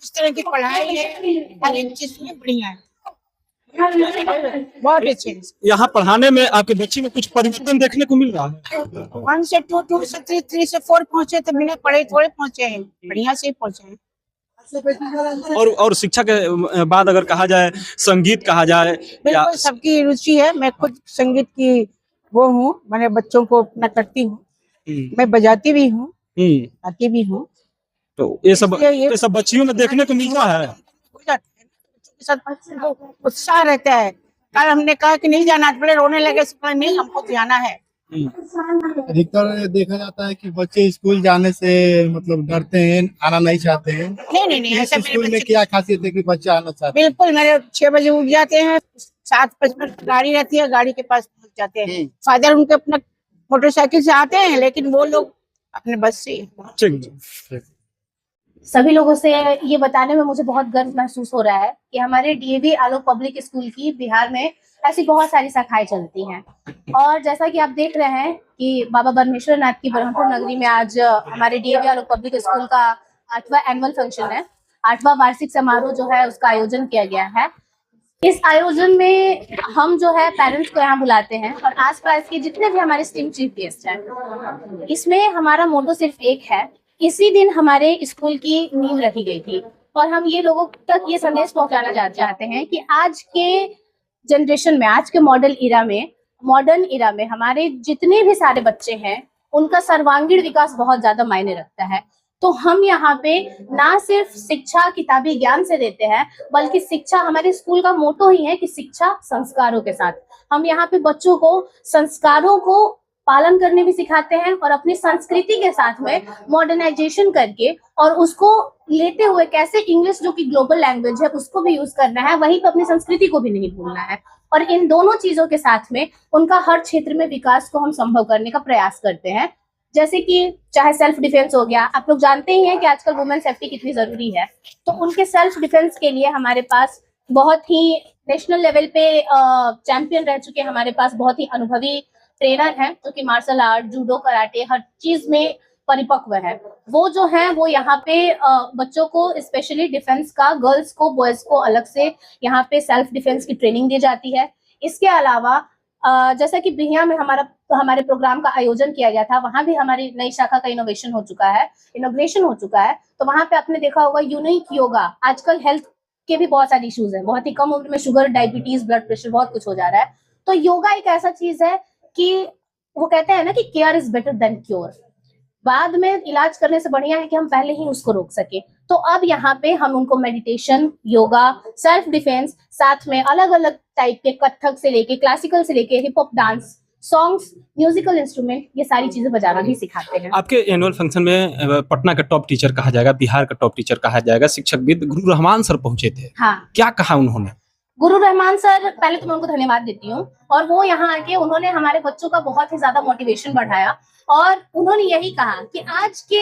इस तरह की पढ़ाई है, हर एक चीज में बढ़िया है, बहुत अच्छे हैं। यहाँ पढ़ाने में आपके बच्चे में कुछ परिवर्तन देखने को मिल रहा है? 1 से 2, 2 से 3, 3 से 4 पहुंचे तो बिना पढ़े थोड़े पहुंचे हैं, बढ़िया से ही पहुंचे हैं। और शिक्षा के बाद अगर कहा जाए, संगीत कहा जाए या बिल्कुल सबकी रुचि है। मैं खुद संगीत की वो हूँ, मैंने बच्चों को अपना करती हूँ, मैं बजाती भी हूँ, गाती भी हूँ। तो ये इसलिए सब बच्चियों में देखने को मिलता है। हो जाता है, बच्चों के साथ उत्साह रहता है। कल हमने कहा कि नहीं जाना, पहले रोने लगे, नहीं हमको जाना है। अधिकतर देखा जाता है कि बच्चे स्कूल जाने से मतलब डरते हैं, आना नहीं चाहते हैं। नहीं ऐसा मेरे स्कूल में बच्चे क्या खासियत है कि बच्चे आना चाहते हैं? बिल्कुल, मेरे 6 बजे उठ जाते हैं, 7:55 गाड़ी रहती है, गाड़ी के पास पहुंच जाते हैं। फादर उनके अपना मोटरसाइकिल से आते हैं, लेकिन वो लोग अपने बस से। सभी लोगों से ये बताने में मुझे बहुत गर्व महसूस हो रहा है कि हमारे डीएवी आलोक पब्लिक स्कूल की बिहार में ऐसी बहुत सारी शाखाएं चलती हैं। और जैसा कि आप देख रहे हैं कि बाबा ब्रह्मेश्वर नाथ की ब्रह्मपुर नगरी में आज हमारे डीएवी आलोक पब्लिक स्कूल का 8वां एनुअल फंक्शन है, 8वां वार्षिक समारोह जो है उसका आयोजन किया गया है। इस आयोजन में हम जो है पेरेंट्स को यहाँ बुलाते हैं और आसपास के जितने भी हमारे स्टीम चीफ गेस्ट हैं, इसमें हमारा मोटो सिर्फ एक है। इसी दिन हमारे स्कूल की नींव रखी गई थी और हम ये लोगों तक ये संदेश पहुंचाना चाहते हैं कि आज के जनरेशन में, आज के मॉडर्न इरा में हमारे जितने भी सारे बच्चे हैं उनका सर्वांगीण विकास बहुत ज्यादा मायने रखता है। तो हम यहाँ पे ना सिर्फ शिक्षा किताबी ज्ञान से देते हैं, बल्कि शिक्षा, हमारे स्कूल का मोटो ही है कि शिक्षा संस्कारों के साथ। हम यहाँ पे बच्चों को संस्कारों को पालन करने भी सिखाते हैं और अपनी संस्कृति के साथ में मॉडर्नाइजेशन करके और उसको लेते हुए कैसे इंग्लिश जो कि ग्लोबल लैंग्वेज है उसको भी यूज करना है, वहीं पर अपनी संस्कृति को भी नहीं भूलना है। और इन दोनों चीजों के साथ में उनका हर क्षेत्र में विकास को हम संभव करने का प्रयास करते हैं। जैसे कि चाहे सेल्फ डिफेंस हो गया, आप लोग जानते ही हैं कि आजकल वुमेन सेफ्टी कितनी जरूरी है, तो उनके सेल्फ डिफेंस के लिए हमारे पास बहुत ही नेशनल लेवल पे चैंपियन रह चुके हमारे पास बहुत ही अनुभवी ट्रेनर हैं जो कि मार्शल आर्ट, जूडो, कराटे हर चीज में परिपक्व है। वो जो है वो यहाँ पे बच्चों को स्पेशली डिफेंस का, गर्ल्स को, बॉयज को अलग से यहाँ पे सेल्फ डिफेंस की ट्रेनिंग दी जाती है। इसके अलावा जैसा कि बिहिया में हमारे प्रोग्राम का आयोजन किया गया था, वहां भी हमारी नई शाखा का इनोग्रेशन हो चुका है। तो वहां पे आपने देखा होगा यूनिक योगा। आजकल हेल्थ के भी बहुत सारे इश्यूज है, बहुत ही कम उम्र में शुगर, डायबिटीज, ब्लड प्रेशर, बहुत कुछ हो जा रहा है। तो योगा एक ऐसा चीज है कि वो कहते हैं ना कि care is better than cure. बाद में इलाज करने से बढ़िया है कि हम पहले ही उसको रोक सके। तो अब यहाँ पे हम उनको मेडिटेशन, योगा, सेल्फ डिफेंस, साथ में अलग अलग टाइप के कथक से लेके क्लासिकल से लेके hip hop dance, songs, musical instrument, ये सारी चीजें बजाना भी सिखाते हैं। आपके एनुअल फंक्शन में पटना का टॉप टीचर कहा जाएगा, बिहार का टॉप टीचर कहा जाएगा, शिक्षकविद गुरु रहमान सर पहुंचे थे। हाँ, क्या कहा उन्होंने? गुरु रहमान सर, पहले तो मैं उनको धन्यवाद देती हूँ। और वो यहाँ आके उन्होंने हमारे बच्चों का बहुत ही ज्यादा मोटिवेशन बढ़ाया और उन्होंने यही कहा कि आज के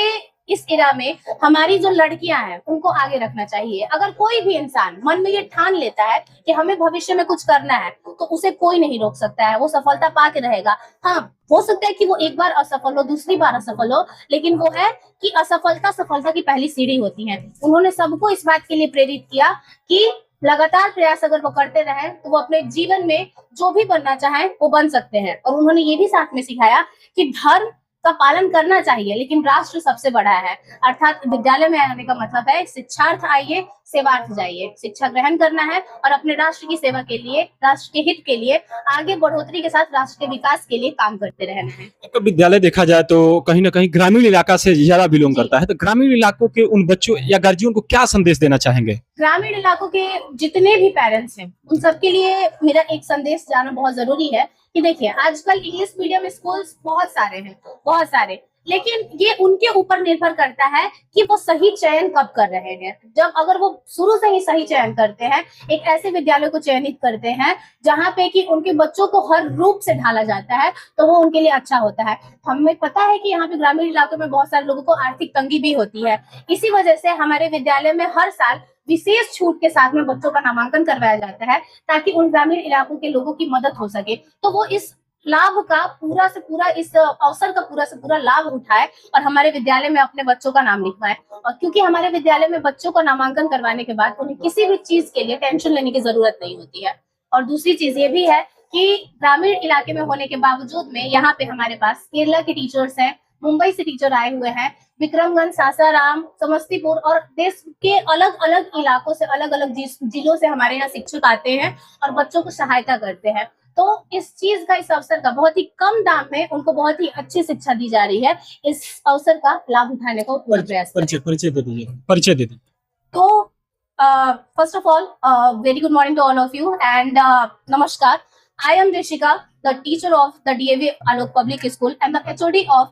इस इरा में हमारी जो लड़कियां हैं उनको आगे रखना चाहिए। अगर कोई भी इंसान मन में ये ठान लेता है कि हमें भविष्य में कुछ करना है तो उसे कोई नहीं रोक सकता है, वो सफलता पा के रहेगा। हाँ, हो सकता है कि वो एक बार असफल हो, दूसरी बार असफल हो, लेकिन वो है कि असफलता सफलता की पहली सीढ़ी होती है। उन्होंने सबको इस बात के लिए प्रेरित किया कि लगातार प्रयास अगर वो करते रहे तो वो अपने जीवन में जो भी बनना चाहे वो बन सकते हैं। और उन्होंने ये भी साथ में सिखाया कि धर्म का पालन करना चाहिए, लेकिन राष्ट्र सबसे बड़ा है। अर्थात विद्यालय में आने का मतलब है शिक्षार्थ आइए, सेवार्थ जाइए। शिक्षा ग्रहण करना है और अपने राष्ट्र की सेवा के लिए, राष्ट्र के हित के लिए, आगे बढ़ोतरी के साथ राष्ट्र के विकास के लिए काम करते रहना है। आपका विद्यालय देखा जाए तो कहीं ना कहीं ग्रामीण इलाका से ज्यादा बिलोंग करता है, तो ग्रामीण इलाकों के उन बच्चों या गार्जियन को क्या संदेश देना चाहेंगे? ग्रामीण इलाकों के जितने भी पेरेंट्स हैं उन सबके लिए मेरा एक संदेश जाना बहुत जरूरी है कि देखिए, आजकल इंग्लिश मीडियम स्कूल्स बहुत सारे, लेकिन ये उनके ऊपर निर्भर करता है कि वो सही चयन कब कर रहे हैं। जब अगर वो शुरू से ही सही चयन करते हैं, एक ऐसे विद्यालय को चयनित करते हैं जहाँ पे कि उनके बच्चों को हर रूप से ढाला जाता है, तो वो उनके लिए अच्छा होता है। हमें पता है कि यहाँ पे ग्रामीण इलाकों में बहुत सारे लोगों को आर्थिक तंगी भी होती है। इसी वजह से हमारे विद्यालय में हर साल विशेष छूट के साथ में बच्चों का नामांकन करवाया जाता है ताकि उन ग्रामीण इलाकों के लोगों की मदद हो सके। तो वो इस लाभ का पूरा से पूरा, इस अवसर का पूरा से पूरा लाभ उठाए और हमारे विद्यालय में अपने बच्चों का नाम लिखवाए। और क्योंकि हमारे विद्यालय में बच्चों का नामांकन करवाने के बाद उन्हें किसी भी चीज के लिए टेंशन लेने की जरूरत नहीं होती है। और दूसरी चीज ये भी है कि ग्रामीण इलाके में होने के बावजूद में यहाँ पे हमारे पास केरला के टीचर्स हैं, मुंबई से टीचर आए हुए हैं, विक्रमगंज, सासाराम, समस्तीपुर और देश के अलग अलग इलाकों से, अलग अलग जिलों से हमारे यहाँ शिक्षक आते हैं और बच्चों को सहायता करते हैं। तो इस चीज का, इस अवसर का बहुत ही कम दाम में उनको बहुत ही अच्छी शिक्षा दी जा रही है। इस अवसर का लाभ उठाने का पूरा प्रयास करें। परिचय दे दीजिए, परिचय दे दीजिए। तो first of all, very good morning to all of you and namaskar. I am Rishika, the teacher of the DAV Alok Public School and the HOD of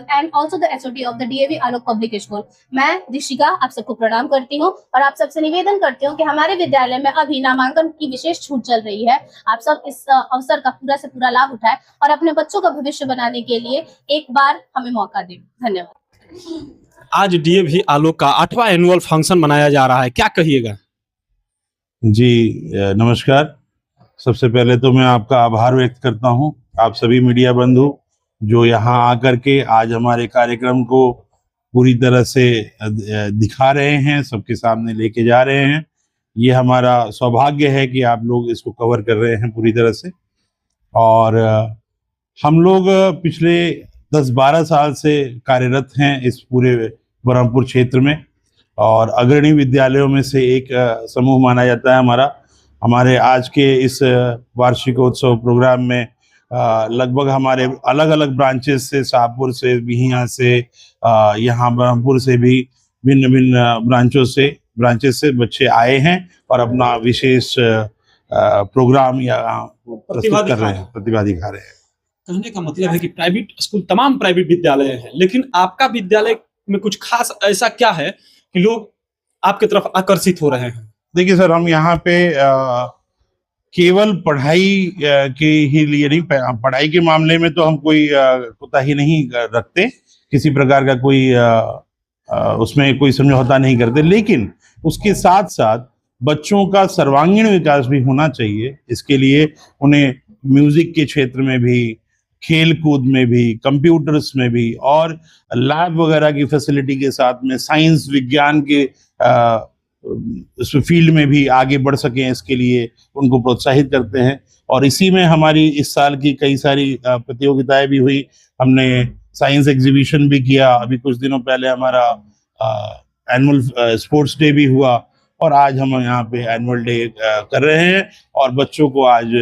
and also the HOD of the DAV Alok Public School. मैं ऋषिका आप सबको प्रणाम करती हूँ और आप सबसे निवेदन करती हूँ कि हमारे विद्यालय में अभी नामांकन की विशेष छूट चल रही है। आप सब इस अवसर का पूरा से पूरा लाभ उठाएं और अपने बच्चों का भविष्य बनाने के लिए एक बार हमें मौका दें। धन्यवाद। आज DAV आलोक का 8वां एनुअल फंक्शन मनाया जा रहा है, क्या कहिएगा? जी नमस्कार। सबसे पहले तो मैं आपका आभार व्यक्त करता हूं, आप सभी मीडिया बंधु जो यहाँ आकर के आज हमारे कार्यक्रम को पूरी तरह से दिखा रहे हैं, सबके सामने लेके जा रहे हैं। ये हमारा सौभाग्य है कि आप लोग इसको कवर कर रहे हैं पूरी तरह से। और हम लोग पिछले 10-12 साल से कार्यरत हैं इस पूरे बरहमपुर क्षेत्र में और अग्रणी विद्यालयों में से एक समूह माना जाता है हमारा। हमारे आज के इस वार्षिकोत्सव प्रोग्राम में लगभग हमारे अलग अलग ब्रांचेस से, शाहपुर से, बिहियां से, यहाँ बरहमपुर से भी भिन्न भिन्न ब्रांचेस से बच्चे आए हैं और अपना विशेष प्रोग्राम या प्रस्तुत कर रहे हैं, प्रतिभा दिखा रहे हैं। कहने का मतलब है कि प्राइवेट स्कूल, तमाम प्राइवेट विद्यालय हैं, लेकिन आपका विद्यालय में कुछ खास ऐसा क्या है कि लोग आपकी तरफ आकर्षित हो रहे हैं? देखिए सर, हम यहाँ पे केवल पढ़ाई के ही लिए नहीं, पढ़ाई के मामले में तो हम कोई कोताही नहीं रखते, किसी प्रकार का कोई उसमें कोई समझौता नहीं करते, लेकिन उसके साथ साथ बच्चों का सर्वांगीण विकास भी होना चाहिए। इसके लिए उन्हें म्यूजिक के क्षेत्र में भी, खेल कूद में भी, कंप्यूटर्स में भी और लैब वगैरह की फैसिलिटी के साथ में साइंस विज्ञान के उस फील्ड में भी आगे बढ़ सकें, इसके लिए उनको प्रोत्साहित करते हैं। और इसी में हमारी इस साल की कई सारी प्रतियोगिताएं भी हुई। हमने साइंस एग्जीबिशन भी किया, अभी कुछ दिनों पहले हमारा एनुअल स्पोर्ट्स डे भी हुआ और आज हम यहाँ पे एनुअल डे कर रहे हैं और बच्चों को आज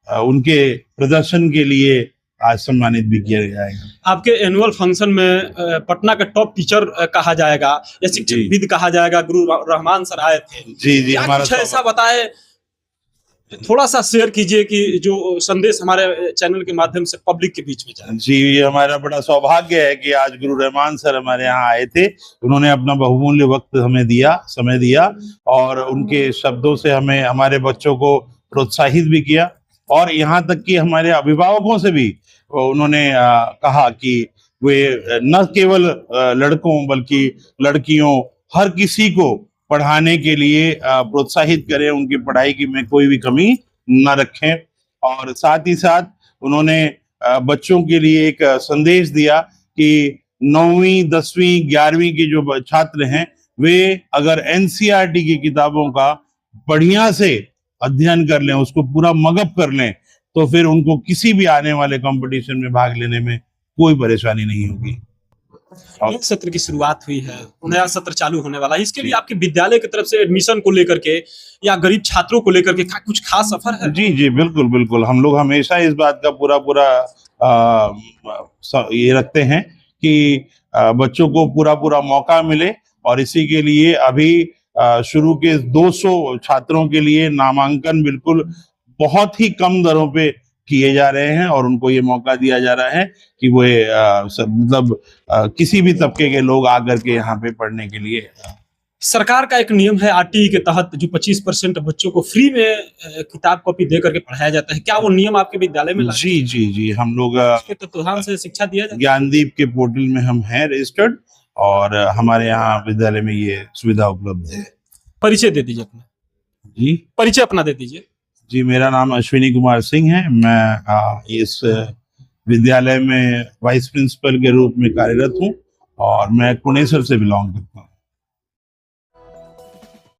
उनके प्रदर्शन के लिए आज सम्मानित भी किया जाएगा। आपके एनुअल फंक्शन में पटना का टॉप टीचर कहा जाएगा या शिक्षकविद कहा जाएगा, गुरु रहमान सर आए थे। जी हमारा कुछ ऐसा बताए, थोड़ा सा शेयर कीजिए कि जो संदेश हमारे चैनल के माध्यम से पब्लिक के बीच में जाए। जी, ये हमारा बड़ा सौभाग्य है कि आज गुरु रहमान सर हमारे यहाँ आए थे। उन्होंने अपना बहुमूल्य वक्त हमें दिया, समय दिया और उनके शब्दों से हमें, हमारे बच्चों को प्रोत्साहित भी किया और यहाँ तक कि हमारे अभिभावकों से भी उन्होंने कहा कि वे न केवल लड़कों बल्कि लड़कियों, हर किसी को पढ़ाने के लिए प्रोत्साहित करें, उनकी पढ़ाई की में कोई भी कमी न रखें। और साथ ही साथ उन्होंने बच्चों के लिए एक संदेश दिया कि 9वीं, 10वीं, 11वीं के जो छात्र हैं वे अगर NCERT की किताबों का बढ़िया से अध्ययन कर लें, उसको पूरा मगअप कर लें, तो फिर उनको किसी भी आने वाले कंपटीशन में भाग लेने में कोई परेशानी नहीं होगी। नए सत्र की शुरुआत हुई है, नया सत्र चालू होने वाला है, इसके लिए आपके विद्यालय की तरफ से एडमिशन को लेकर के या गरीब छात्रों को लेकर के कुछ खास ऑफर है? जी जी, बिल्कुल बिल्कुल। हम लोग हमेशा इस बात का पूरा ये रखते हैं कि बच्चों को पूरा मौका मिले और इसी के लिए अभी शुरू के 200 छात्रों के लिए नामांकन बिल्कुल बहुत ही कम दरों पे किए जा रहे हैं और उनको ये मौका दिया जा रहा है कि वो मतलब किसी भी तबके के लोग आकर के यहाँ पे पढ़ने के लिए। सरकार का एक नियम है RTE के तहत जो 25% बच्चों को फ्री में किताब कॉपी दे करके पढ़ाया जाता है, क्या वो नियम आपके विद्यालय में? जी जी जी, हम लोग तत्वाधान से शिक्षा दिया जाता है। ज्ञानदीप के पोर्टल में हम हैं रजिस्टर्ड और हमारे यहाँ विद्यालय में ये सुविधा उपलब्ध है। परिचय दे दीजिए अपना। जी, परिचय अपना दे दीजिए। जी, मेरा नाम अश्विनी कुमार सिंह है। मैं इस विद्यालय में वाइस प्रिंसिपल के रूप में कार्यरत हूँ और मैं कुणेश्वर से बिलोंग करता हूँ।